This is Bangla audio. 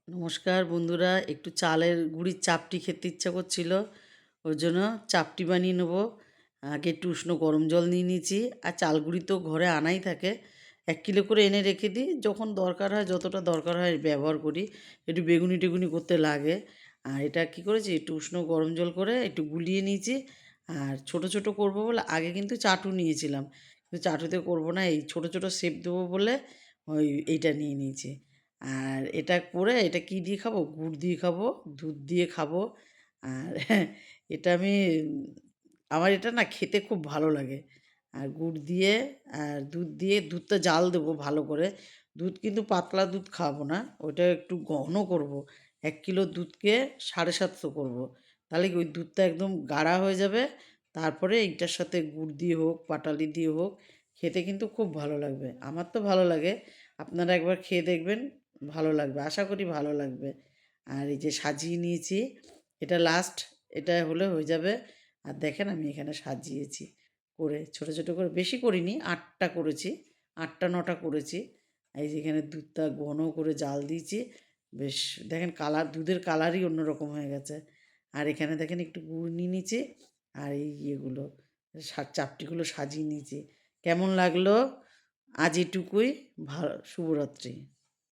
নমস্কার বন্ধুরা, একটু চালের গুঁড়ির চাপটি খেতে ইচ্ছা করছিল, ওই জন্য চাপটি বানিয়ে নেবো। আগে একটু উষ্ণ গরম জল নিয়ে নিয়েছি। আর চাল গুঁড়ি তো ঘরে আনাই থাকে, 1 কিলো করে এনে রেখে দিই। যখন দরকার হয়, যতটা দরকার হয় ব্যবহার করি। একটু বেগুনি টেগুনি করতে লাগে। আর এটা কী করেছি, একটু উষ্ণ গরম জল করে একটু গুলিয়ে নিয়েছি। আর ছোট ছোট করব বলে আগে কিন্তু চাটু নিয়েছিলাম, কিন্তু চাটুতে করব না, এই ছোট ছোট শেপ দেবো বলে এইটা নিয়ে নিয়েছি। আর এটা করে এটা কী দিয়ে খাবো? গুড় দিয়ে খাবো, দুধ দিয়ে খাবো। আর এটা আমি আমার এটা না খেতে খুব ভালো লাগে। আর গুড় দিয়ে আর দুধ দিয়ে, দুধটা জাল দেবো ভালো করে। দুধ কিন্তু পাতলা দুধ খাওয়াবো না, ওইটা একটু ঘন করব। 1 কিলো দুধকে 750 করব। তাহলে কি ওই দুধটা একদম গাঢ়া হয়ে যাবে। তারপরে এইটার সাথে গুড় দিয়ে হোক, পাটালি দিয়ে হোক, খেতে কিন্তু খুব ভালো লাগবে। আমার তো ভালো লাগে, আপনারা একবার খেয়ে দেখবেন, ভালো লাগবে, আশা করি ভালো লাগবে। আর এই যে সাজিয়ে নিয়েছি, এটা লাস্ট, এটা হলে হয়ে যাবে। আর দেখেন আমি এখানে সাজিয়েছি করে, ছোট ছোট করে, বেশি করিনি, 8টা করেছি, 8টা 9টা করেছি। এই যে এখানে দুধটা ঘন করে জাল দিয়েছি, বেশ দেখেন কালার, দুধের কালারই অন্যরকম হয়ে গেছে। আর এখানে দেখেন একটু গুড় নিয়ে নিয়েছি। আর এই ইয়েগুলো, চাপটিগুলো সাজিয়ে নিয়েছি। কেমন লাগলো? আজ এটুকুই। শুভরাত্রি।